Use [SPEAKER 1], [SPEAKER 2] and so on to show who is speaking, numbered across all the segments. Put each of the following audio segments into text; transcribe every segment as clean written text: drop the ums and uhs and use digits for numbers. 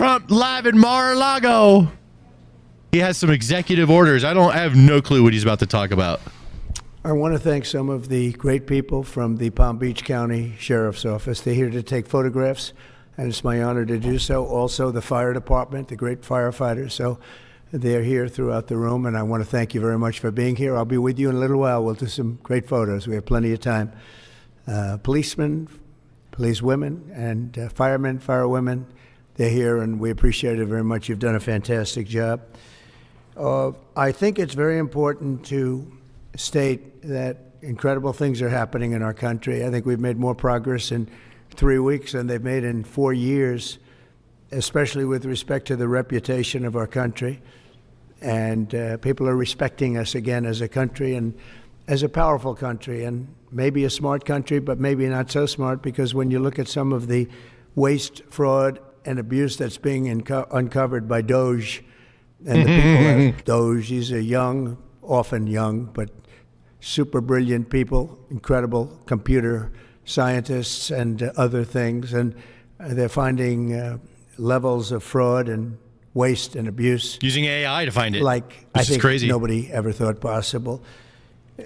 [SPEAKER 1] Trump live in Mar-a-Lago. He has some executive orders. I have no clue what he's about to talk about.
[SPEAKER 2] I want to thank some of the great people from the Palm Beach County Sheriff's Office. They're here to take photographs, and it's my honor to do so. Also, the fire department, the great firefighters. So they're here throughout the room, and I want to thank you very much for being here. I'll be with you in a little while. We'll do some great photos. We have plenty of time. Policemen, policewomen, and firemen, firewomen, they're here, and we appreciate it very much. You've done a fantastic job. I think it's very important to state that incredible things are happening in our country. I think we've made more progress in 3 weeks than they've made in 4 years, especially with respect to the reputation of our country. And people are respecting us again as a country and as a powerful country, and maybe a smart country, but maybe not so smart, because when you look at some of the waste, fraud, and abuse that's being uncovered by DOGE and the people at DOGE, these are young, often young, but super brilliant people, incredible computer scientists and other things, and they're finding levels of fraud and waste and abuse.
[SPEAKER 1] Using AI to find it.
[SPEAKER 2] Like, I think nobody ever thought possible.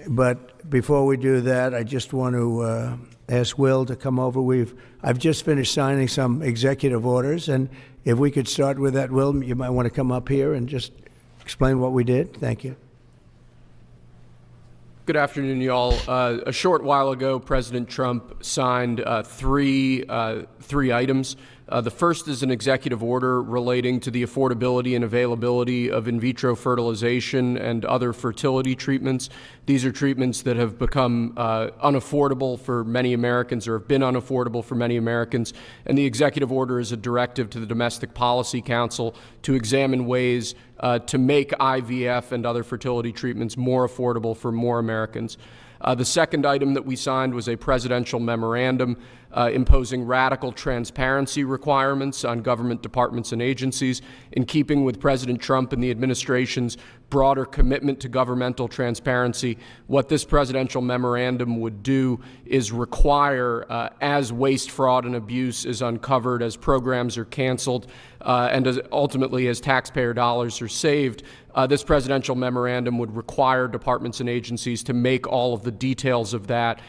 [SPEAKER 2] But before we do that, I just want to ask Will to come over. I've just finished signing some executive orders, and if we could start with that, Will, you might want to come up here and just explain what we did. Thank you.
[SPEAKER 3] Good afternoon, y'all. A short while ago, President Trump signed three items. The first is an executive order relating to the affordability and availability of in vitro fertilization and other fertility treatments. These are treatments that have become unaffordable for many Americans, or have been unaffordable for many Americans. And the executive order is a directive to the Domestic Policy Council to examine ways to make IVF and other fertility treatments more affordable for more Americans. The second item that we signed was a presidential memorandum imposing radical transparency requirements on government departments and agencies, in keeping with President Trump and the administration's broader commitment to governmental transparency. What this presidential memorandum would do is require, as waste, fraud, and abuse is uncovered, as programs are canceled, and ultimately as taxpayer dollars are saved, this presidential memorandum would require departments and agencies to make all of the details of that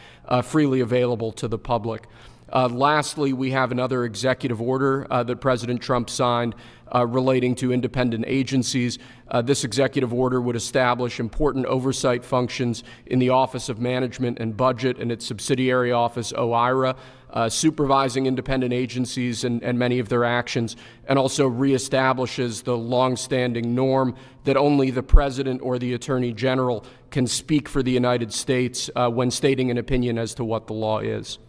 [SPEAKER 3] freely available to the public. Lastly, we have another executive order that President Trump signed relating to independent agencies. This executive order would establish important oversight functions in the Office of Management and Budget and its subsidiary office, OIRA, supervising independent agencies and many of their actions, and also reestablishes the longstanding norm that only the President or the Attorney General can speak for the United States when stating an opinion as to what the law is.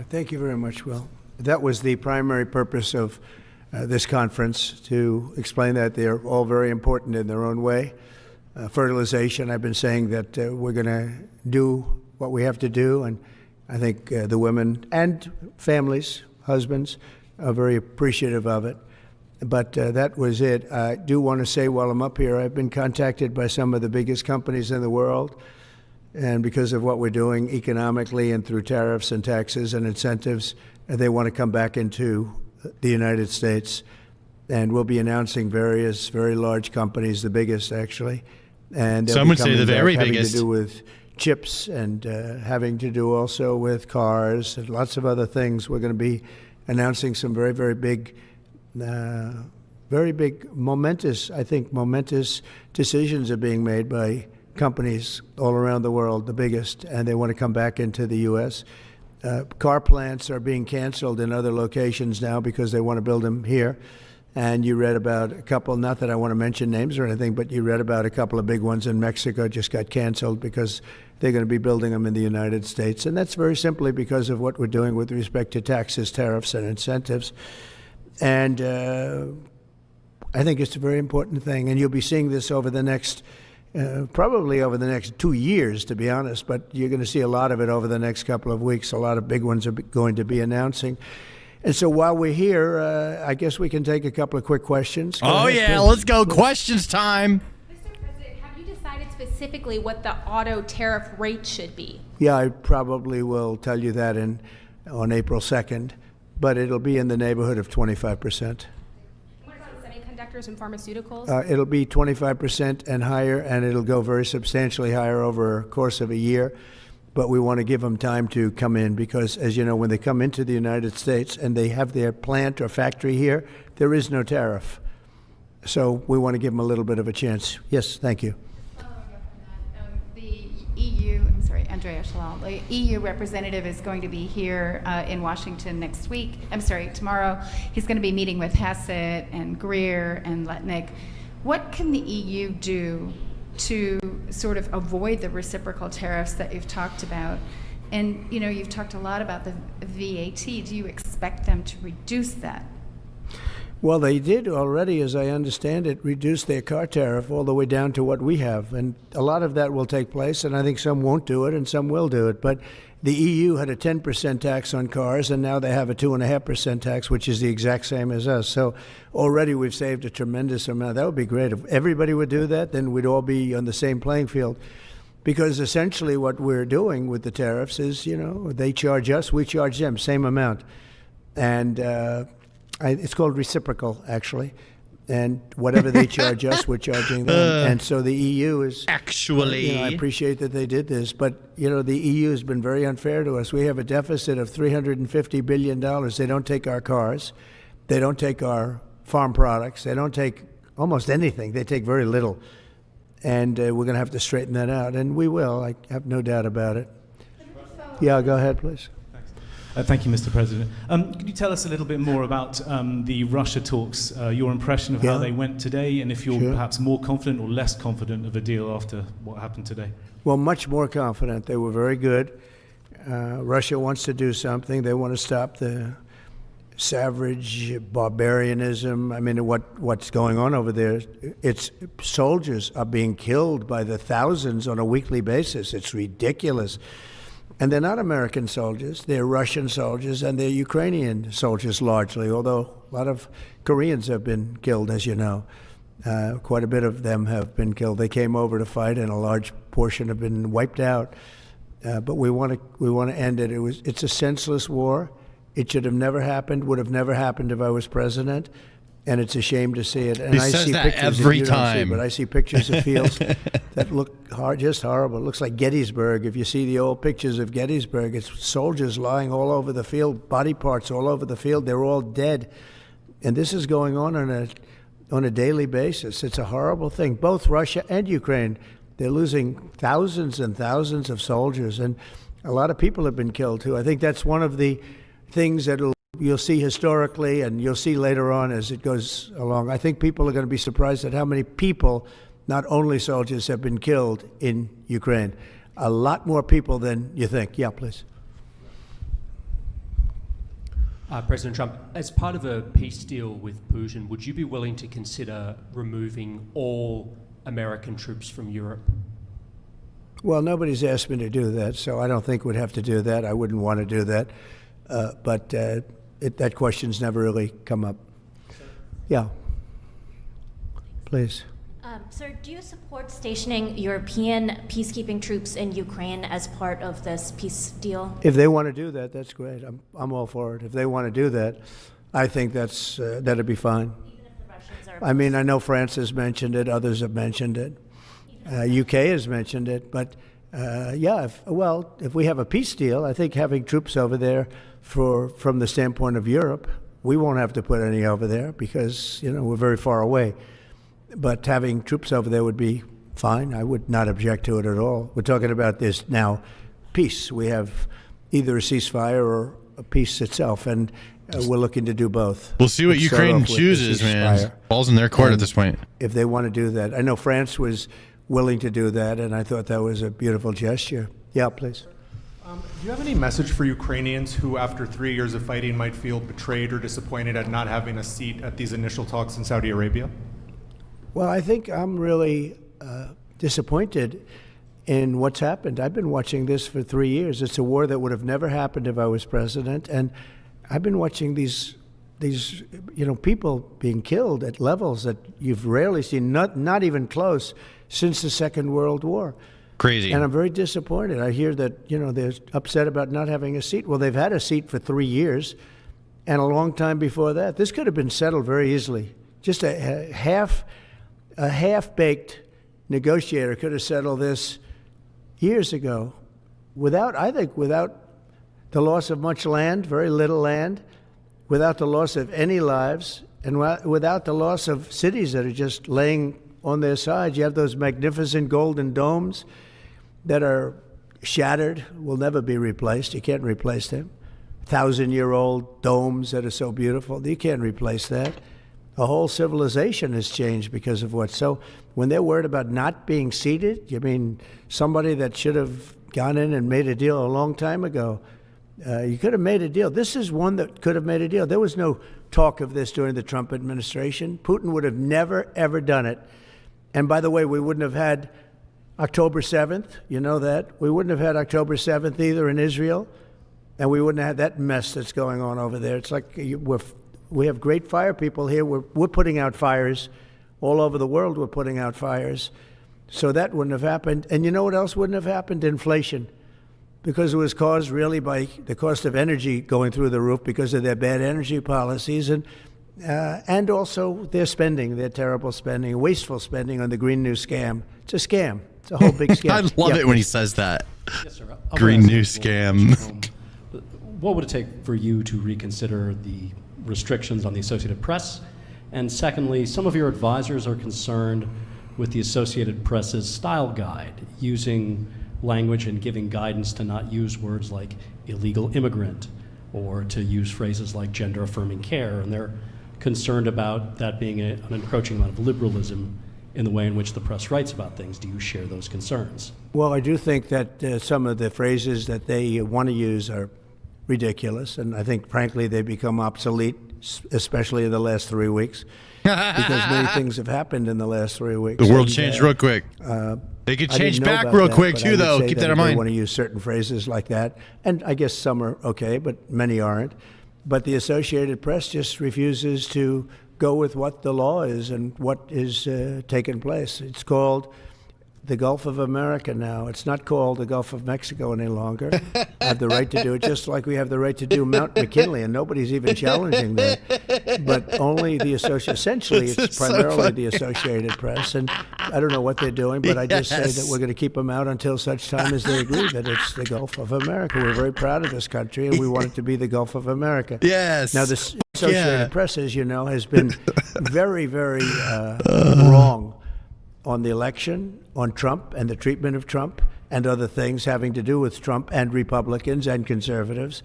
[SPEAKER 2] Thank you very much, Will. That was the primary purpose of this conference, to explain that they're all very important in their own way. Fertilization, I've been saying that we're going to do what we have to do, and I think the women and families, husbands, are very appreciative of it. But that was it. I do want to say while I'm up here, I've been contacted by some of the biggest companies in the world, and because of what we're doing economically and through tariffs and taxes and incentives, they want to come back into the United States. And we'll be announcing various very large companies, the biggest actually. And
[SPEAKER 1] some would say the very biggest.
[SPEAKER 2] Having to do with chips and having to do also with cars and lots of other things. We're going to be announcing some very, very big, momentous decisions are being made by companies all around the world, the biggest, and they want to come back into the U.S. Car plants are being canceled in other locations now because they want to build them here. And you read about a couple, not that I want to mention names or anything, but you read about a couple of big ones in Mexico just got canceled because they're going to be building them in the United States. And that's very simply because of what we're doing with respect to taxes, tariffs, and incentives. And I think it's a very important thing. And you'll be seeing this over the next probably over the next 2 years, to be honest, but you're going to see a lot of it over the next couple of weeks. A lot of big ones are going to be announcing. And so while we're here, I guess we can take a couple of quick questions.
[SPEAKER 1] Go ahead, yeah, let's go. Questions time.
[SPEAKER 4] Mr. President, have you decided specifically what the auto tariff rate should be?
[SPEAKER 2] Yeah, I probably will tell you that on April 2nd. but it'll be in the neighborhood of 25%.
[SPEAKER 4] What about semiconductors and pharmaceuticals?
[SPEAKER 2] It'll be 25% and higher, and it'll go very substantially higher over a course of a year. But we want to give them time to come in because, as you know, when they come into the United States and they have their plant or factory here, there is no tariff. So we want to give them a little bit of a chance. Yes, thank you.
[SPEAKER 5] Following up on that, the EU, I'm sorry, Andrea Shalal, the EU representative is going to be here in Washington next week. I'm sorry, tomorrow. He's going to be meeting with Hassett and Greer and Letnick. What can the EU do to sort of avoid the reciprocal tariffs that you've talked about? And, you know, you've talked a lot about the VAT. Do you expect them to reduce that?
[SPEAKER 2] Well, they did already, as I understand it, reduce their car tariff all the way down to what we have. And a lot of that will take place, and I think some won't do it and some will do it. But the EU had a 10% tax on cars, and now they have a 2.5% tax, which is the exact same as us. So already we've saved a tremendous amount. That would be great. If everybody would do that, then we'd all be on the same playing field. Because essentially what we're doing with the tariffs is, you know, they charge us, we charge them, same amount. And it's called reciprocal, actually. And whatever they charge us, we're charging them. And so the EU is...
[SPEAKER 1] Actually.
[SPEAKER 2] I appreciate that they did this, but, you know, the EU has been very unfair to us. We have a deficit of $350 billion. They don't take our cars. They don't take our farm products. They don't take almost anything. They take very little. And we're going to have to straighten that out. And we will. I have no doubt about it. Yeah, go ahead, please.
[SPEAKER 6] Thank you, Mr. President. Could you tell us a little bit more about the Russia talks, your impression of how they went today, and if you're perhaps more confident or less confident of a deal after what happened today?
[SPEAKER 2] Well, much more confident. They were very good. Russia wants to do something. They want to stop the savage barbarianism. I mean, what's going on over there? It's soldiers are being killed by the thousands on a weekly basis. It's ridiculous. And they're not American soldiers, they're Russian soldiers, and they're Ukrainian soldiers largely, although a lot of Koreans have been killed, as you know. Quite a bit of them have been killed. They came over to fight, and a large portion have been wiped out. But we want to end it. It's a senseless war. It should have never happened, would have never happened if I was president. And it's a shame to see it. And
[SPEAKER 1] He says
[SPEAKER 2] see
[SPEAKER 1] that
[SPEAKER 2] pictures
[SPEAKER 1] every
[SPEAKER 2] that you don't
[SPEAKER 1] time.
[SPEAKER 2] see, but I see pictures of fields that look just horrible. It looks like Gettysburg. If you see the old pictures of Gettysburg, it's soldiers lying all over the field, body parts all over the field. They're all dead. And this is going on a daily basis. It's a horrible thing. Both Russia and Ukraine, they're losing thousands and thousands of soldiers. And a lot of people have been killed, too. I think that's one of the things that you'll see historically, and you'll see later on as it goes along. I think people are going to be surprised at how many people, not only soldiers, have been killed in Ukraine. A lot more people than you think. Yeah, please.
[SPEAKER 7] President Trump, as part of a peace deal with Putin, would you be willing to consider removing all American troops from Europe?
[SPEAKER 2] Well, nobody's asked me to do that, so I don't think we'd have to do that. I wouldn't want to do that. But that question's never really come up. Yeah. Please.
[SPEAKER 8] Sir, do you support stationing European peacekeeping troops in Ukraine as part of this peace deal?
[SPEAKER 2] If they want to do that, that's great. I'm all for it. If they want to do that, I think that'd be fine.
[SPEAKER 8] Even if the Russians are
[SPEAKER 2] I mean, I know France has mentioned it. Others have mentioned it. UK has mentioned it. But, if we have a peace deal, I think having troops over there from the standpoint of Europe, we won't have to put any over there because, you know, we're very far away. But having troops over there would be fine. I would not object to it at all. We're talking about this now, peace. We have either a ceasefire or a peace itself, and we're looking to do both.
[SPEAKER 1] We'll see what
[SPEAKER 2] Let's start
[SPEAKER 1] Ukraine
[SPEAKER 2] off with the
[SPEAKER 1] chooses, man.
[SPEAKER 2] ceasefire.
[SPEAKER 1] Ball's in their court at this point.
[SPEAKER 2] If they want to do that. I know France was willing to do that, and I thought that was a beautiful gesture. Yeah, please.
[SPEAKER 9] Do you have any message for Ukrainians who, after 3 years of fighting, might feel betrayed or disappointed at not having a seat at these initial talks in Saudi Arabia?
[SPEAKER 2] Well, I think I'm really disappointed in what's happened. I've been watching this for 3 years. It's a war that would have never happened if I was president, and I've been watching these people being killed at levels that you've rarely seen, not even close, since the Second World War.
[SPEAKER 1] Crazy.
[SPEAKER 2] And I'm very disappointed. I hear that, they're upset about not having a seat. Well, they've had a seat for 3 years, and a long time before that. This could have been settled very easily. Just a half-baked negotiator could have settled this years ago without the loss of much land, very little land, without the loss of any lives, and without the loss of cities that are just laying on their sides. You have those magnificent golden domes that are shattered, will never be replaced. You can't replace them. 1,000-year-old domes that are so beautiful, you can't replace that. A whole civilization has changed because of what. So when they're worried about not being seated, you mean somebody that should have gone in and made a deal a long time ago? You could have made a deal. This is one that could have made a deal. There was no talk of this during the Trump administration. Putin would have never, ever done it. And by the way, we wouldn't have had October 7th. You know that. We wouldn't have had October 7th either in Israel. And we wouldn't have had that mess that's going on over there. It's like we have great fire people here. We're putting out fires. All over the world we're putting out fires. So that wouldn't have happened. And you know what else wouldn't have happened? Inflation. Because it was caused really by the cost of energy going through the roof because of their bad energy policies and also their spending, their terrible spending, wasteful spending on the Green New Scam. It's a scam. It's a whole big scam.
[SPEAKER 1] I love it when he says that.
[SPEAKER 10] Yes, sir.
[SPEAKER 1] Green New Scam.
[SPEAKER 10] What would it take for you to reconsider the restrictions on the Associated Press? And secondly, some of your advisors are concerned with the Associated Press's style guide, using language and giving guidance to not use words like illegal immigrant or to use phrases like gender affirming care. And they're concerned about that being an encroaching amount of liberalism in the way in which the press writes about things. Do you share those concerns?
[SPEAKER 2] Well, I do think that some of the phrases that they want to use are ridiculous, and I think, frankly, they become obsolete, especially in the last 3 weeks, because many things have happened in the last 3 weeks.
[SPEAKER 1] The world changed real quick. They could change back real quick, too, though. Keep that in mind.
[SPEAKER 2] They want to use certain phrases like that, and I guess some are okay, but many aren't. But the Associated Press just refuses to go with what the law is and what is taking place. It's called the Gulf of America now. It's not called the Gulf of Mexico any longer. I have the right to do it, just like we have the right to do Mount McKinley, and nobody's even challenging that. But only the essentially, it's primarily the Associated Press, and I don't know what they're doing, but I just say that we're going to keep them out until such time as they agree that it's the Gulf of America. We're very proud of this country, and we want it to be the Gulf of America.
[SPEAKER 1] Yes.
[SPEAKER 2] Now, the Associated Press, as you know, has been very, very wrong on the election, on Trump and the treatment of Trump and other things having to do with Trump and Republicans and conservatives.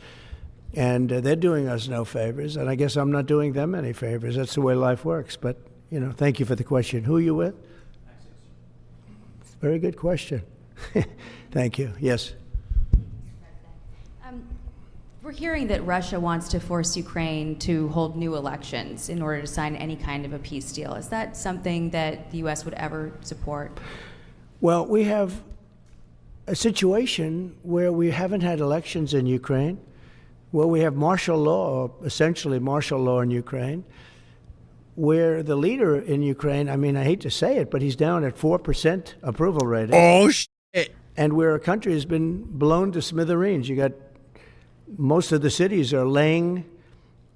[SPEAKER 2] And they're doing us no favors, and I guess I'm not doing them any favors. That's the way life works. But, you know, thank you for the question. Who are you with? Very good question. Thank you. Yes.
[SPEAKER 11] We're hearing that Russia wants to force Ukraine to hold new elections in order to sign any kind of a peace deal. Is that something that the U.S. would ever support?
[SPEAKER 2] Well, we have a situation where we haven't had elections in Ukraine, where we have martial law, essentially martial law in Ukraine, where the leader in Ukraine, I mean, I hate to say it, but he's down at 4% approval rating.
[SPEAKER 1] Oh, shit.
[SPEAKER 2] And where a country has been blown to smithereens. You got most of the cities are laying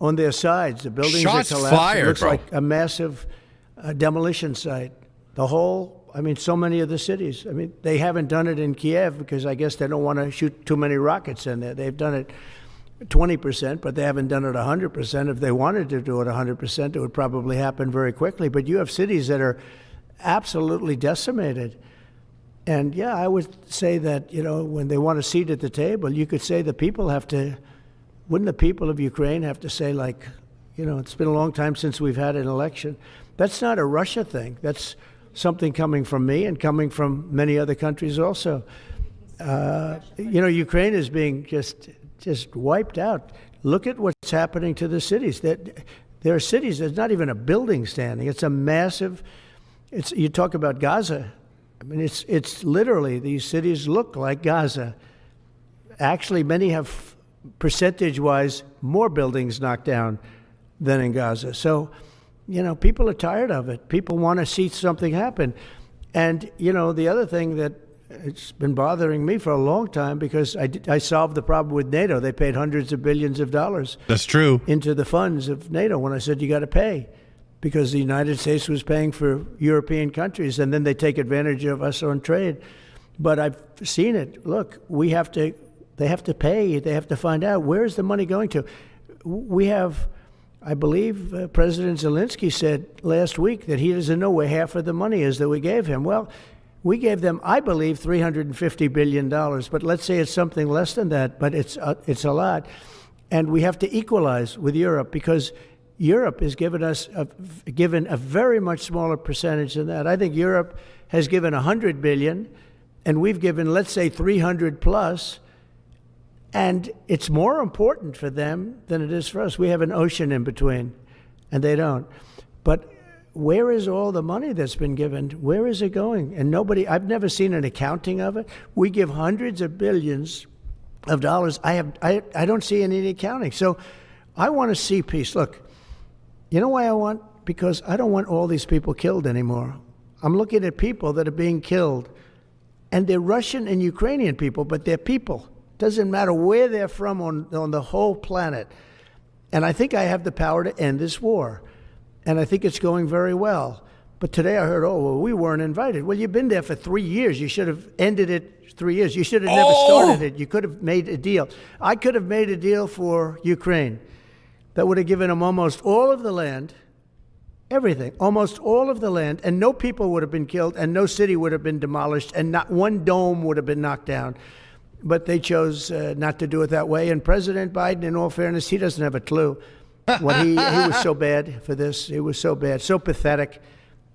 [SPEAKER 2] on their sides. The buildings
[SPEAKER 1] Shots
[SPEAKER 2] are collapsing.
[SPEAKER 1] fired,
[SPEAKER 2] it looks
[SPEAKER 1] bro.
[SPEAKER 2] like a massive demolition site. The whole, I mean, so many of the cities. I mean, they haven't done it in Kiev because I guess they don't want to shoot too many rockets in there. They've done it 20%, but they haven't done it 100%. If they wanted to do it 100%, it would probably happen very quickly. But you have cities that are absolutely decimated. And yeah, I would say that, you know, when they want a seat at the table, you could say the people have to, wouldn't the people of Ukraine have to say, like, you know, it's been a long time since we've had an election. That's not a Russia thing. That's something coming from me and coming from many other countries also. You know, Ukraine is being just wiped out. Look at what's happening to the cities. There are cities, there's not even a building standing. It's a massive, you talk about Gaza. I mean, it's literally, these cities look like Gaza. Actually, many have, percentage-wise, more buildings knocked down than in Gaza. So, you know, people are tired of it. People want to see something happen. And, you know, the other thing that it's been bothering me for a long time because I solved the problem with NATO. They paid hundreds of billions of dollars.
[SPEAKER 1] That's true.
[SPEAKER 2] Into the funds of NATO when I said you got to pay, because the United States was paying for European countries, and then they take advantage of us on trade. But I've seen it. Look, they have to pay. They have to find out, where is the money going to? We have, I believe President Zelensky said last week that he doesn't know where half of the money is that we gave him. Well, we gave them, I believe, $350 billion, but let's say it's something less than that, but it's a lot. And we have to equalize with Europe, because Europe has given a very much smaller percentage than that. I think Europe has given $100 billion, and we've given, let's say, 300 plus, and it's more important for them than it is for us. We have an ocean in between, and they don't. But where is all the money that's been given? Where is it going? And I've never seen an accounting of it. We give hundreds of billions of dollars. I don't see any accounting. So I want to see peace. Look, you know why I want? Because I don't want all these people killed anymore. I'm looking at people that are being killed, and they're Russian and Ukrainian people, but they're people. Doesn't matter where they're from on the whole planet. And I think I have the power to end this war. And I think it's going very well. But today I heard, we weren't invited. Well, you've been there for 3 years. You should have ended it 3 years. You should have never started it. You could have made a deal. I could have made a deal for Ukraine that would have given them almost all of the land, everything, almost all of the land, and no people would have been killed, and no city would have been demolished, and not one dome would have been knocked down. But they chose not to do it that way. And President Biden, in all fairness, he doesn't have a clue. When he was so bad for this. It was so bad, so pathetic.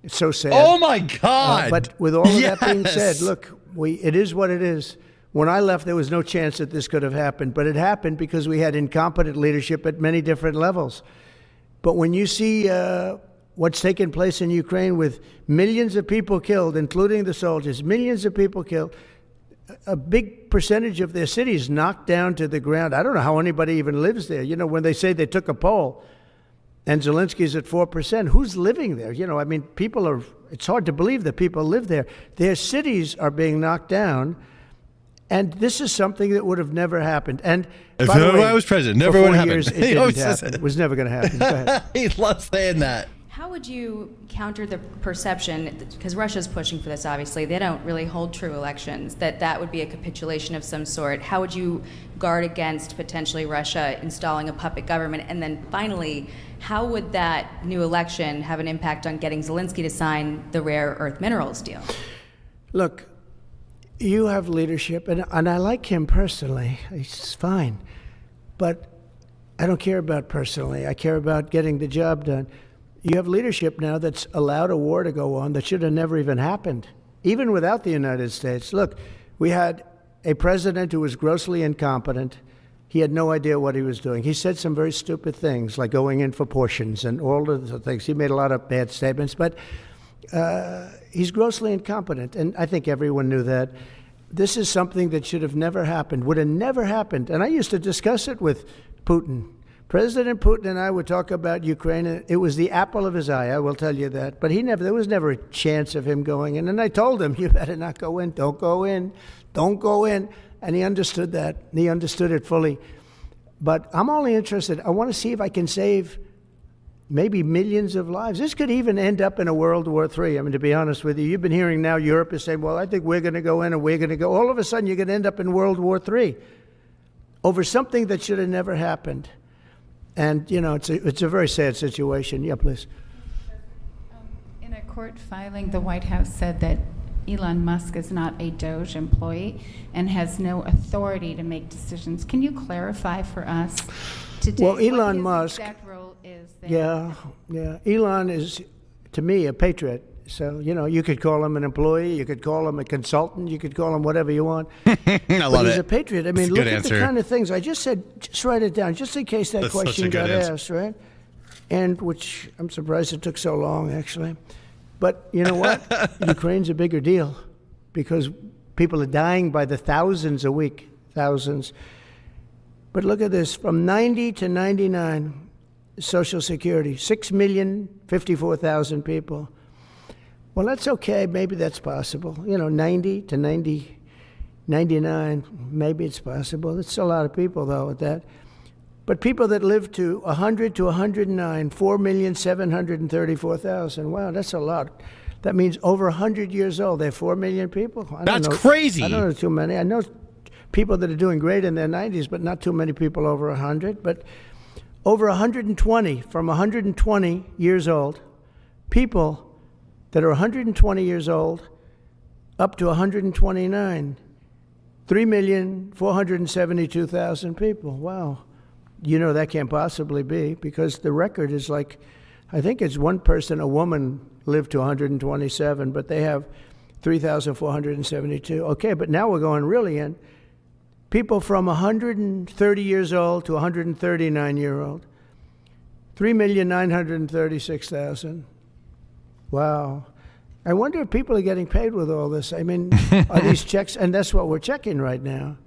[SPEAKER 2] It's so sad.
[SPEAKER 1] Oh, my God.
[SPEAKER 2] But with all of that being said, look, it is what it is. When I left, there was no chance that this could have happened. But it happened because we had incompetent leadership at many different levels. But when you see what's taken place in Ukraine with millions of people killed, including the soldiers, millions of people killed, a big percentage of their cities knocked down to the ground. I don't know how anybody even lives there. You know, when they say they took a poll and Zelensky's at 4%, who's living there? You know, I mean, it's hard to believe that people live there. Their cities are being knocked down, and this is something that would have never happened. And
[SPEAKER 1] if
[SPEAKER 2] by the way,
[SPEAKER 1] I was president, never would have happened.
[SPEAKER 2] It didn't happen. It was never going to happen. Go ahead.
[SPEAKER 1] He loves saying that.
[SPEAKER 11] How would you counter the perception, because Russia's pushing for this, obviously, they don't really hold true elections, that would be a capitulation of some sort? How would you guard against potentially Russia installing a puppet government? And then finally, how would that new election have an impact on getting Zelensky to sign the rare earth minerals deal?
[SPEAKER 2] Look, you have leadership, and I like him personally. He's fine. But I don't care about personally. I care about getting the job done. You have leadership now that's allowed a war to go on that should have never even happened, even without the United States. Look, we had a president who was grossly incompetent. He had no idea what he was doing. He said some very stupid things, like going in for portions and all of the things. He made a lot of bad statements, but he's grossly incompetent, and I think everyone knew that. This is something that should have never happened, would have never happened. And I used to discuss it with Putin. President Putin and I would talk about Ukraine. And it was the apple of his eye, I will tell you that. But there was never a chance of him going in. And I told him, you better not go in. Don't go in. Don't go in. And he understood that. He understood it fully. But I'm only interested. I want to see if I can save maybe millions of lives. This could even end up in a World War III. I mean, to be honest with you, you've been hearing now Europe is saying, well, I think we're going to go in and we're going to go. All of a sudden, you're going to end up in World War III over something that should have never happened. And, you know, it's a very sad situation. Yeah, please.
[SPEAKER 5] In a court filing, the White House said that Elon Musk is not a DOGE employee and has no authority to make decisions. Can you clarify for us today
[SPEAKER 2] well, Elon
[SPEAKER 5] what his
[SPEAKER 2] Musk,
[SPEAKER 5] exact role is there?
[SPEAKER 2] Yeah. Elon is, to me, a patriot. So, you know, you could call him an employee, you could call him a consultant, you could call him whatever you want.
[SPEAKER 1] I
[SPEAKER 2] but
[SPEAKER 1] love
[SPEAKER 2] he's
[SPEAKER 1] it.
[SPEAKER 2] a patriot. I mean, look at the kind of things I just said. Just write it down, just in case that question got asked, right? And which I'm surprised it took so long, actually. But you know what? Ukraine's a bigger deal because people are dying by the thousands a week, thousands. But look at this, from 90 to 99, Social Security, 6,054,000 people. Well, that's okay. Maybe that's possible. 90 to 99, maybe it's possible. It's a lot of people, though, at that. But people that live to 100 to 109, 4,734,000. Wow, that's a lot. That means over 100 years old. There are 4 million people.
[SPEAKER 1] That's crazy.
[SPEAKER 2] I don't know too many. I know people that are doing great in their 90s, but not too many people over 100. But over 120, from 120 years old, people that are 120 years old up to 129, 3,472,000 people. Wow. That can't possibly be, because the record is like, I think it's one person, a woman, lived to 127, but they have 3,472. Okay, but now we're going really in. People from 130 years old to 139-year-old, 3,936,000. Wow. I wonder if people are getting paid with all this. I mean, are these checks? And that's what we're checking right now.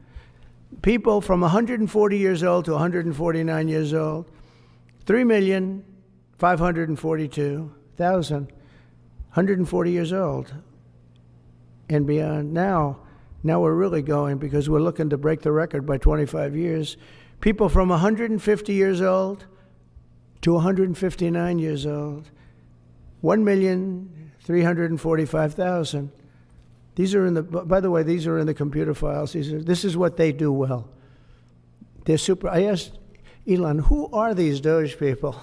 [SPEAKER 2] People from 140 years old to 149 years old, 3,542,000, 140 years old and beyond. Now we're really going, because we're looking to break the record by 25 years. People from 150 years old to 159 years old, 1,345,000. These are by the way, these are in the computer files. This is what they do well. They're super. I asked Elon, who are these DOGE people?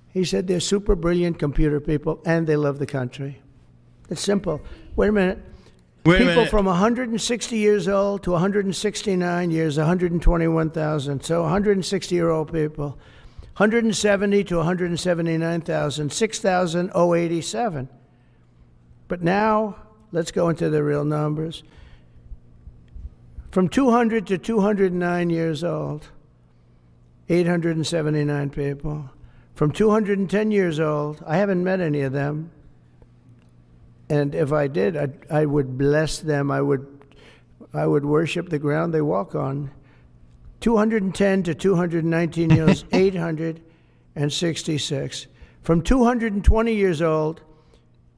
[SPEAKER 2] He said they're super brilliant computer people and they love the country. It's simple. Wait a minute. People from 160 years old to 169 years, 121,000. So 160-year-old people. 170 to 179,000, 6,087. But now, let's go into the real numbers. From 200 to 209 years old, 879 people. From 210 years old, I haven't met any of them. And if I did, I would bless them. I would worship the ground they walk on. 210 to 219 years, 866. From 220 years old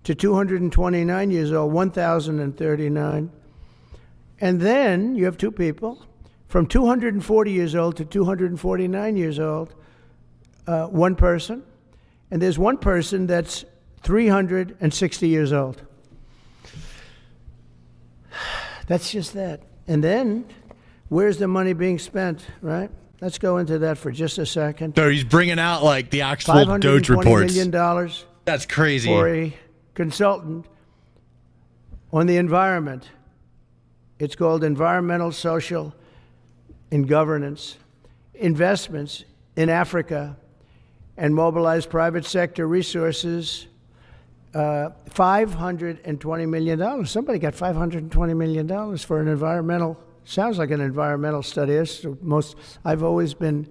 [SPEAKER 2] to 229 years old, 1,039. And then you have two people. From 240 years old to 249 years old, one person. And there's one person that's 360 years old. That's just that. And then, where's the money being spent, right? Let's go into that for just a second.
[SPEAKER 1] So he's bringing out like the actual DOGE reports.
[SPEAKER 2] $520 million.
[SPEAKER 1] That's crazy.
[SPEAKER 2] For a consultant on the environment. It's called Environmental, Social, and Governance. Investments in Africa and mobilize private sector resources. $520 million. Somebody got $520 million for an environmental, sounds like an environmental study. I've always been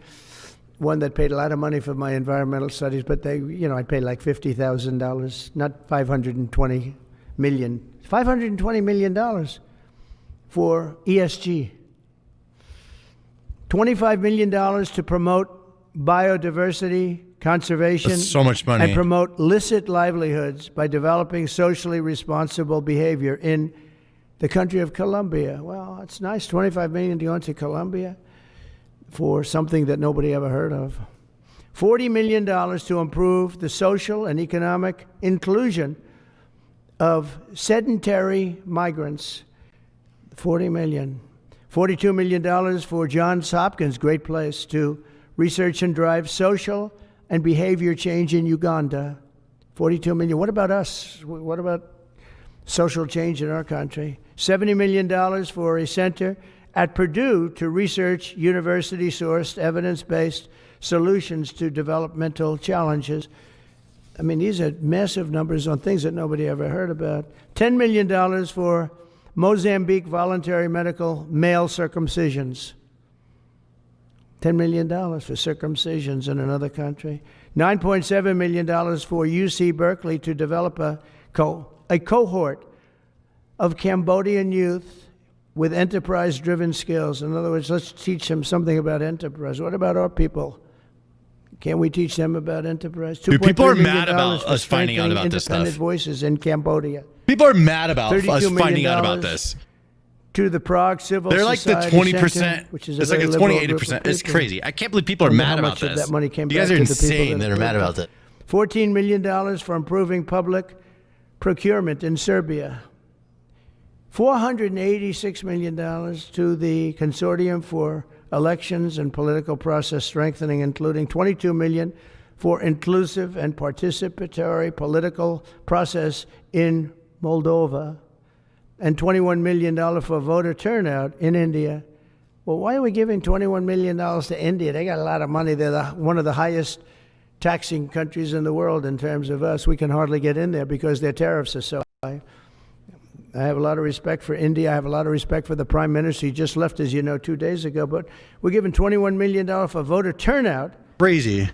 [SPEAKER 2] one that paid a lot of money for my environmental studies, but I paid like $50,000, not $520 million. $520 million for ESG. $25 million to promote biodiversity, conservation,
[SPEAKER 1] that's so much money,
[SPEAKER 2] and promote licit livelihoods by developing socially responsible behavior in the country of Colombia. Well, it's nice, $25 million to go into Colombia for something that nobody ever heard of. $40 million to improve the social and economic inclusion of sedentary migrants. $40 million. $42 million for Johns Hopkins, great place, to research and drive social and behavior change in Uganda. $42 million. What about us? What about social change in our country? $70 million for a center at Purdue to research university-sourced, evidence-based solutions to developmental challenges. I mean, these are massive numbers on things that nobody ever heard about. $10 million for Mozambique voluntary medical male circumcisions. $10 million for circumcisions in another country. $9.7 million for UC Berkeley to develop a cohort of Cambodian youth with enterprise-driven skills. In other words, let's teach them something about enterprise. What about our people? Can't we teach them about enterprise?
[SPEAKER 1] Dude, people are
[SPEAKER 2] $2.3
[SPEAKER 1] mad
[SPEAKER 2] million
[SPEAKER 1] about
[SPEAKER 2] for
[SPEAKER 1] us finding out
[SPEAKER 2] strengthening
[SPEAKER 1] about this
[SPEAKER 2] independent
[SPEAKER 1] stuff.
[SPEAKER 2] voices in Cambodia.
[SPEAKER 1] People are mad about us
[SPEAKER 2] $32
[SPEAKER 1] finding out
[SPEAKER 2] million
[SPEAKER 1] about this.
[SPEAKER 2] To the Prague Civil
[SPEAKER 1] They're like the
[SPEAKER 2] Society
[SPEAKER 1] 20%.
[SPEAKER 2] Center, which is a
[SPEAKER 1] It's like
[SPEAKER 2] very
[SPEAKER 1] a
[SPEAKER 2] liberal
[SPEAKER 1] 20,
[SPEAKER 2] group of
[SPEAKER 1] 80%. It's
[SPEAKER 2] people.
[SPEAKER 1] crazy. I can't believe people are
[SPEAKER 2] Wonder
[SPEAKER 1] mad
[SPEAKER 2] how
[SPEAKER 1] about
[SPEAKER 2] much of
[SPEAKER 1] this.
[SPEAKER 2] that money came
[SPEAKER 1] You guys
[SPEAKER 2] back
[SPEAKER 1] are
[SPEAKER 2] to the people
[SPEAKER 1] insane that are mad about it.
[SPEAKER 2] $14 million for improving public procurement in Serbia. $486 million to the Consortium for Elections and Political Process Strengthening, including $22 million for inclusive and participatory political process in Moldova, and $21 million for voter turnout in India. Well, why are we giving $21 million to India? They got a lot of money. They're one of the highest taxing countries in the world in terms of us. We can hardly get in there because their tariffs are so high. I have a lot of respect for India. I have a lot of respect for the Prime Minister. He just left, as you know, 2 days ago. But we're giving $21 million for voter turnout.
[SPEAKER 1] Crazy.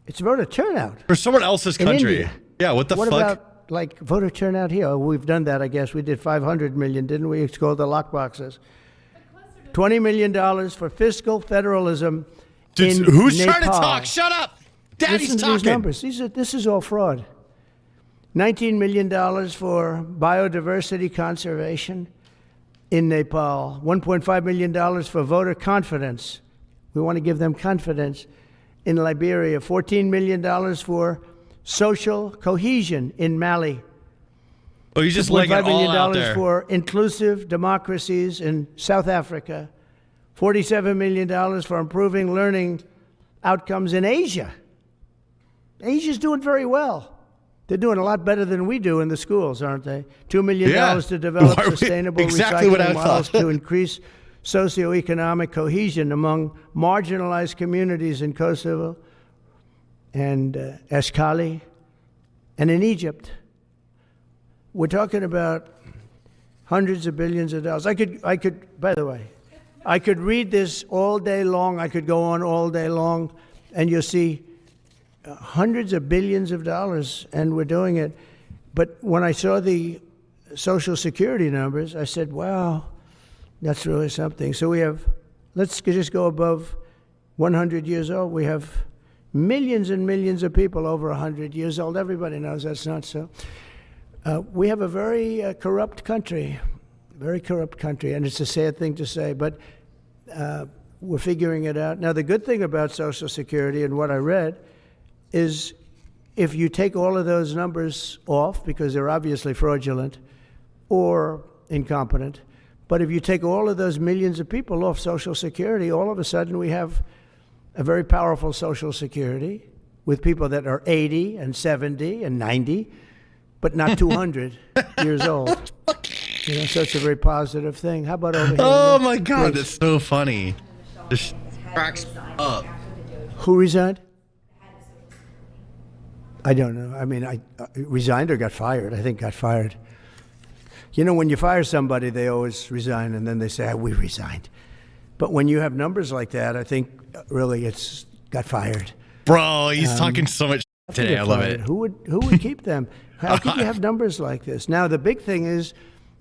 [SPEAKER 2] It's voter turnout.
[SPEAKER 1] For someone else's
[SPEAKER 2] in
[SPEAKER 1] country.
[SPEAKER 2] India.
[SPEAKER 1] Yeah, what the
[SPEAKER 2] What
[SPEAKER 1] fuck?
[SPEAKER 2] about, like, voter turnout here? We've done that, I guess. We did $500 million, didn't we? It's called the lockboxes. $20 million for fiscal federalism
[SPEAKER 1] Dude,
[SPEAKER 2] in
[SPEAKER 1] who's
[SPEAKER 2] Nepal.
[SPEAKER 1] trying to talk? Shut up. Daddy's
[SPEAKER 2] Listen to these
[SPEAKER 1] talking.
[SPEAKER 2] numbers. This is all fraud. $19 million for biodiversity conservation in Nepal. $1.5 million for voter confidence. We want to give them confidence in Liberia. $14 million for social cohesion in Mali.
[SPEAKER 1] Oh, you just laying it
[SPEAKER 2] $2.5
[SPEAKER 1] all out
[SPEAKER 2] million
[SPEAKER 1] there.
[SPEAKER 2] for inclusive democracies in South Africa. $47 million for improving learning outcomes in Asia. Asia's doing very well. They're doing a lot better than we do in the schools, aren't they? $2 million to develop
[SPEAKER 1] Why are we-
[SPEAKER 2] sustainable
[SPEAKER 1] exactly what I
[SPEAKER 2] recycling models
[SPEAKER 1] thought.
[SPEAKER 2] to increase socioeconomic cohesion among marginalized communities in Kosovo and Eshkali and in Egypt. We're talking about hundreds of billions of dollars. I could, by the way, I could read this all day long. I could go on all day long, and you'll see hundreds of billions of dollars, and we're doing it. But when I saw the Social Security numbers, I said, wow, that's really something. So we have, let's just go above 100 years old. We have millions and millions of people over 100 years old. Everybody knows that's not so. We have a very corrupt country, and it's a sad thing to say, but we're figuring it out. Now, the good thing about Social Security and what I read is if you take all of those numbers off, because they're obviously fraudulent or incompetent, but if you take all of those millions of people off Social Security, all of a sudden we have a very powerful Social Security with people that are 80 and 70 and 90, but not 200 years old. You know, so it's a very positive thing. How about over here?
[SPEAKER 1] Oh my God,
[SPEAKER 2] Please.
[SPEAKER 1] that's so funny. This cracks up.
[SPEAKER 2] Who resigned? I don't know. I mean, I resigned or got fired. I think got fired. You know, when you fire somebody, they always resign, and then they say, we resigned. But when you have numbers like that, I think really it's got fired.
[SPEAKER 1] Bro, he's talking so much today. I love it.
[SPEAKER 2] Who would keep them? How could you have numbers like this? Now, the big thing is,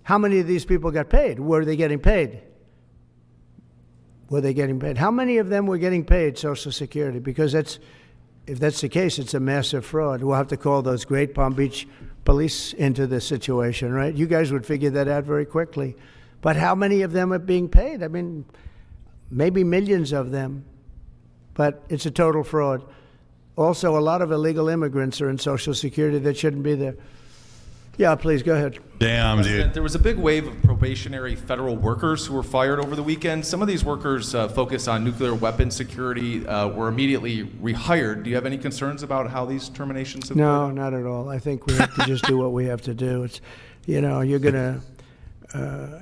[SPEAKER 2] how many of these people got paid? Were they getting paid? Were they getting paid? How many of them were getting paid Social Security? Because if that's the case, it's a massive fraud. We'll have to call those great Palm Beach police into this situation, right? You guys would figure that out very quickly. But how many of them are being paid? I mean, maybe millions of them, but it's a total fraud. Also, a lot of illegal immigrants are in Social Security that shouldn't be there. Yeah, please, go ahead.
[SPEAKER 1] Damn, dude.
[SPEAKER 12] There was a big wave of probationary federal workers who were fired over the weekend. Some of these workers focus on nuclear weapon security, were immediately rehired. Do you have any concerns about how these terminations have
[SPEAKER 2] No,
[SPEAKER 12] played
[SPEAKER 2] not at all. I think we have to just do what we have to do. It's, you know, you're going to,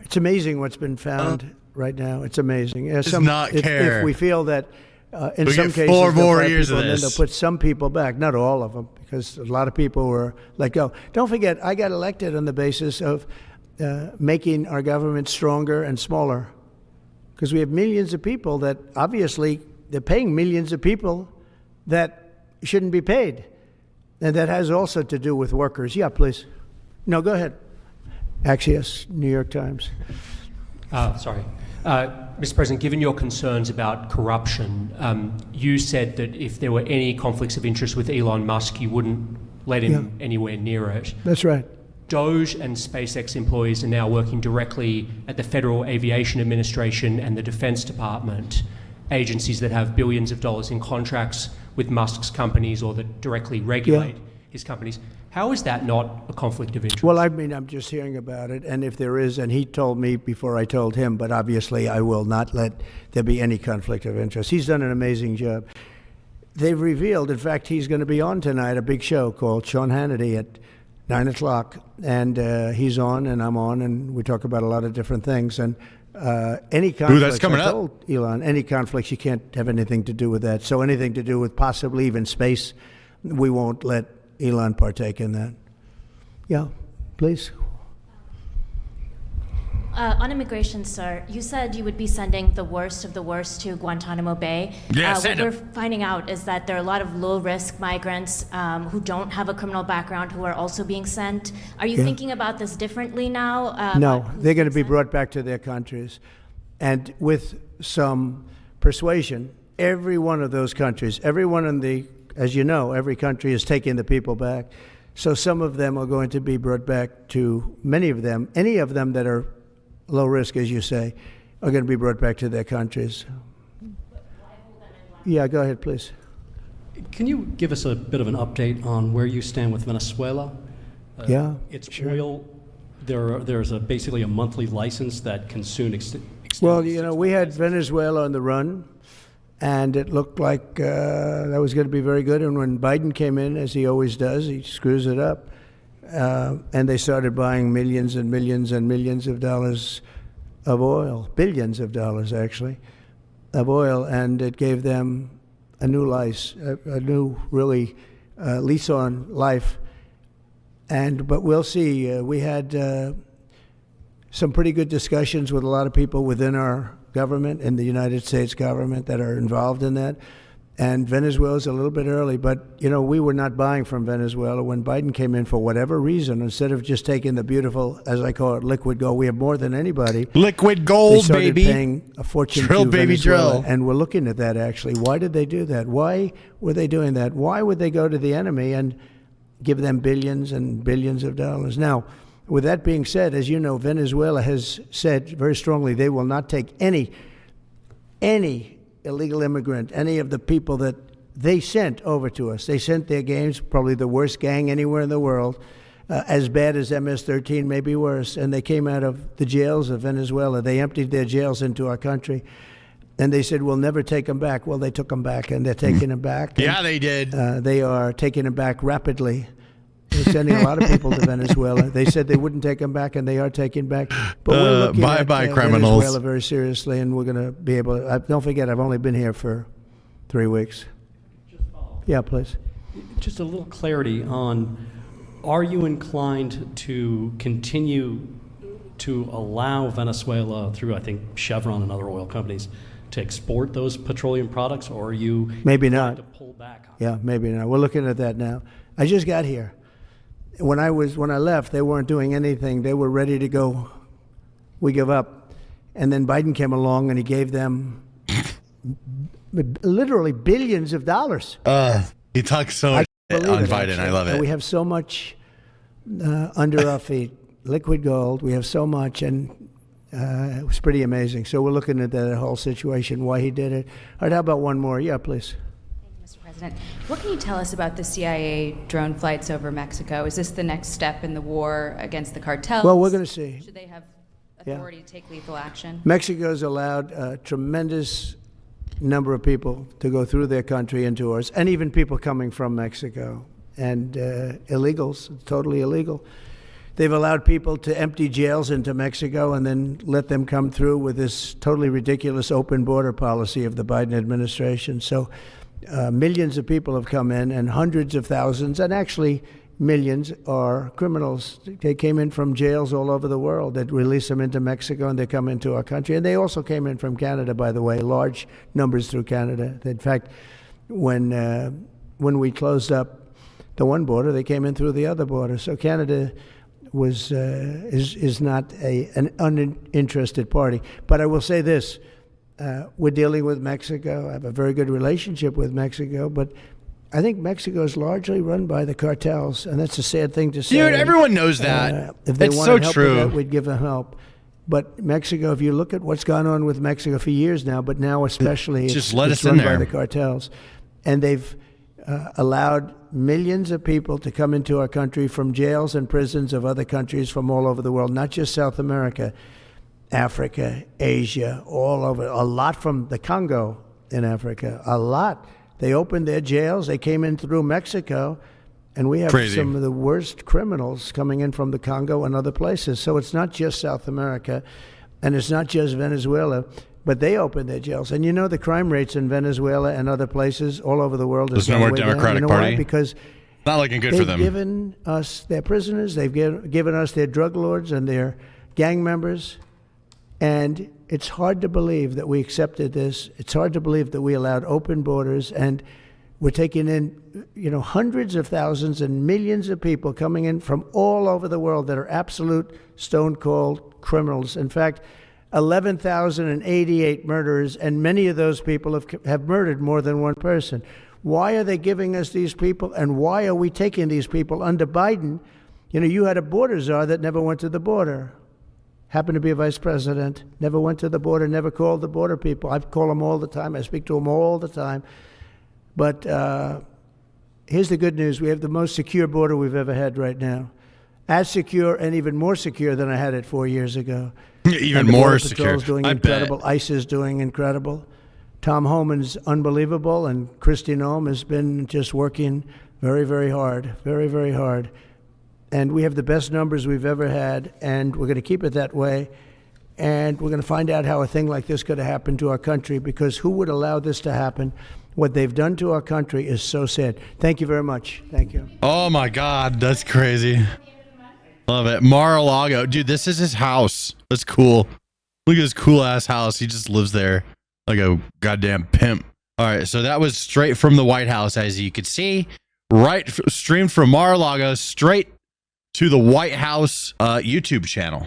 [SPEAKER 2] it's amazing what's been found right now. It's amazing.
[SPEAKER 1] Does not care.
[SPEAKER 2] If we feel that in
[SPEAKER 1] We
[SPEAKER 2] some
[SPEAKER 1] get
[SPEAKER 2] cases,
[SPEAKER 1] 4
[SPEAKER 2] they'll
[SPEAKER 1] more
[SPEAKER 2] fire
[SPEAKER 1] years
[SPEAKER 2] people
[SPEAKER 1] of
[SPEAKER 2] and then
[SPEAKER 1] this.
[SPEAKER 2] they'll put some people back, not all of them, because a lot of people were let go. Don't forget, I got elected on the basis of making our government stronger and smaller, because we have millions of people that obviously they're paying millions of people that shouldn't be paid. And that has also to do with workers. Yeah, please. No, go ahead. Axios, New York Times.
[SPEAKER 7] Sorry. Mr. President, given your concerns about corruption, you said that if there were any conflicts of interest with Elon Musk, you wouldn't let him anywhere near it.
[SPEAKER 2] That's right.
[SPEAKER 7] DOGE and SpaceX employees are now working directly at the Federal Aviation Administration and the Defense Department, agencies that have billions of dollars in contracts with Musk's companies or that directly regulate his companies. How is that not a conflict of interest?
[SPEAKER 2] Well, I mean, I'm just hearing about it, and if there is, and he told me before I told him, but obviously I will not let there be any conflict of interest. He's done an amazing job. They've revealed, in fact, he's going to be on tonight, a big show called Sean Hannity at 9 o'clock, and he's on, and I'm on, and we talk about a lot of different things, and any conflicts,
[SPEAKER 1] Ooh, that's coming
[SPEAKER 2] I
[SPEAKER 1] up.
[SPEAKER 2] told Elon, any conflicts, you can't have anything to do with that. So anything to do with possibly even space, we won't let Elon partake in that. Yeah, please.
[SPEAKER 8] On immigration, sir, you said you would be sending the worst of the worst to Guantanamo Bay.
[SPEAKER 1] Yeah,
[SPEAKER 8] what
[SPEAKER 1] send
[SPEAKER 8] we're
[SPEAKER 1] 'em.
[SPEAKER 8] finding out is that there are a lot of low-risk migrants who don't have a criminal background who are also being sent. Are you thinking about this differently now?
[SPEAKER 2] No,
[SPEAKER 8] about who's
[SPEAKER 2] they're going to
[SPEAKER 8] being
[SPEAKER 2] be
[SPEAKER 8] sent?
[SPEAKER 2] brought back to their countries. And with some persuasion, every one of those countries, everyone in the, as you know, every country is taking the people back. So some of them are going to be brought back to, many of them, any of them that are low risk, as you say, are going to be brought back to their countries. Yeah, go ahead, please.
[SPEAKER 10] Can you give us a bit of an update on where you stand with Venezuela?
[SPEAKER 2] Yeah,
[SPEAKER 10] It's
[SPEAKER 2] sure.
[SPEAKER 10] oil. There's basically a monthly license that can soon extend.
[SPEAKER 2] Well, you know, we had Venezuela on the run, and it looked like that was going to be very good. And when Biden came in, as he always does, he screws it up. And they started buying millions and millions and millions of dollars of oil, billions of dollars actually, of oil, and it gave them a new life, a new really lease on life. But we'll see. We had some pretty good discussions with a lot of people within our government and the United States government that are involved in that. And Venezuela's a little bit early, but, you know, we were not buying from Venezuela when Biden came in for whatever reason. Instead of just taking the beautiful, as I call it, liquid gold, we have more than anybody.
[SPEAKER 1] Liquid
[SPEAKER 2] They
[SPEAKER 1] gold,
[SPEAKER 2] started
[SPEAKER 1] baby.
[SPEAKER 2] paying a fortune
[SPEAKER 1] Drill,
[SPEAKER 2] to
[SPEAKER 1] baby,
[SPEAKER 2] Venezuela,
[SPEAKER 1] drill.
[SPEAKER 2] and we're looking at that, actually. Why did they do that? Why were they doing that? Why would they go to the enemy and give them billions and billions of dollars? Now, with that being said, as you know, Venezuela has said very strongly they will not take any illegal immigrant, any of the people that they sent over to us. They sent their gangs, probably the worst gang anywhere in the world, as bad as MS-13, maybe worse. And they came out of the jails of Venezuela. They emptied their jails into our country. And they said, we'll never take them back. Well, they took them back, and they're taking them back.
[SPEAKER 1] Yeah, they did.
[SPEAKER 2] They are taking them back rapidly. They're sending a lot of people to Venezuela. They said they wouldn't take them back, and they are taking back. But we're looking at
[SPEAKER 1] criminals.
[SPEAKER 2] Venezuela very seriously, and we're going to be able to. Don't forget, I've only been here for 3 weeks. Yeah, please.
[SPEAKER 10] Just a little clarity on, are you inclined to continue to allow Venezuela, through, I think, Chevron and other oil companies, to export those petroleum products, or are you
[SPEAKER 2] Maybe
[SPEAKER 10] trying
[SPEAKER 2] not.
[SPEAKER 10] to pull back?
[SPEAKER 2] Yeah, maybe not. We're looking at that now. I just got here. When I left, they weren't doing anything. They were ready to go. We give up. And then Biden came along and he gave them literally billions of dollars.
[SPEAKER 1] He talks so much
[SPEAKER 2] Believe
[SPEAKER 1] on
[SPEAKER 2] it,
[SPEAKER 1] Biden.
[SPEAKER 2] actually.
[SPEAKER 1] I love
[SPEAKER 2] And
[SPEAKER 1] it.
[SPEAKER 2] we have so much under our feet. Liquid gold. We have so much, and it was pretty amazing. So we're looking at that whole situation, why he did it. All right, how about one more? Yeah, please.
[SPEAKER 11] Mr. President, what can you tell us about the CIA drone flights over Mexico? Is this the next step in the war against the cartels?
[SPEAKER 2] Well, we're going to see.
[SPEAKER 11] Should they have authority to take lethal action?
[SPEAKER 2] Mexico's allowed a tremendous number of people to go through their country into ours, and even people coming from Mexico, and illegals, totally illegal. They've allowed people to empty jails into Mexico and then let them come through with this totally ridiculous open border policy of the Biden administration. So millions of people have come in, and hundreds of thousands, and actually millions, are criminals. They came in from jails all over the world that release them into Mexico, and they come into our country. And they also came in from Canada, by the way, large numbers through Canada. In fact, when we closed up the one border, they came in through the other border. So Canada is not an uninterested party. But I will say this: we're dealing with Mexico. I have a very good relationship with Mexico, but I think Mexico is largely run by the cartels, and that's a sad thing to say.
[SPEAKER 1] Dude, everyone knows that.
[SPEAKER 2] If they
[SPEAKER 1] It's
[SPEAKER 2] wanted
[SPEAKER 1] so
[SPEAKER 2] help
[SPEAKER 1] true.
[SPEAKER 2] with that, we'd give them help. But Mexico, if you look at what's gone on with Mexico for years now, but now especially,
[SPEAKER 1] Just
[SPEAKER 2] it's,
[SPEAKER 1] let
[SPEAKER 2] it's
[SPEAKER 1] us in
[SPEAKER 2] run by
[SPEAKER 1] there.
[SPEAKER 2] the cartels, and they've allowed millions of people to come into our country from jails and prisons of other countries from all over the world, not just South America, Africa, Asia, all over. A lot from the Congo in Africa, a lot. They opened their jails. They came in through Mexico, and we have
[SPEAKER 1] Crazy.
[SPEAKER 2] some of the worst criminals coming in from the Congo and other places. So it's not just South America, and it's not just Venezuela, but they opened their jails. And you know the crime rates in Venezuela and other places all over the world
[SPEAKER 1] There's
[SPEAKER 2] is
[SPEAKER 1] no more
[SPEAKER 2] way down.
[SPEAKER 1] Democratic
[SPEAKER 2] You know
[SPEAKER 1] Party?
[SPEAKER 2] why? Because
[SPEAKER 1] Not looking good for
[SPEAKER 2] they've
[SPEAKER 1] them.
[SPEAKER 2] given us their prisoners. They've given us their drug lords and their gang members. And it's hard to believe that we accepted this. It's hard to believe that we allowed open borders, and we're taking in, hundreds of thousands and millions of people coming in from all over the world that are absolute stone-cold criminals. In fact, 11,088 murderers, and many of those people have murdered more than one person. Why are they giving us these people, and why are we taking these people under Biden? You had a border czar that never went to the border. Happened to be a vice president, never went to the border, never called the border people. I call them all the time. I speak to them all the time. But here's the good news. We have the most secure border we've ever had right now. As secure and even more secure than I had it 4 years ago.
[SPEAKER 1] Even
[SPEAKER 2] And the
[SPEAKER 1] more
[SPEAKER 2] Border
[SPEAKER 1] secure.
[SPEAKER 2] Patrol's doing
[SPEAKER 1] I
[SPEAKER 2] incredible.
[SPEAKER 1] bet.
[SPEAKER 2] ICE is doing incredible. Tom Homan's unbelievable, and Kristi Noem has been just working very, very hard, very, very hard. And we have the best numbers we've ever had, and we're going to keep it that way. And we're going to find out how a thing like this could have happened to our country, because who would allow this to happen? What they've done to our country is so sad. Thank you very much. Thank you.
[SPEAKER 1] Oh my God, that's crazy. Love it. Mar-a-Lago. Dude, this is his house. That's cool. Look at his cool ass house. He just lives there like a goddamn pimp. All right, so that was straight from the White House, as you could see. Streamed from Mar-a-Lago straight to the White House YouTube channel.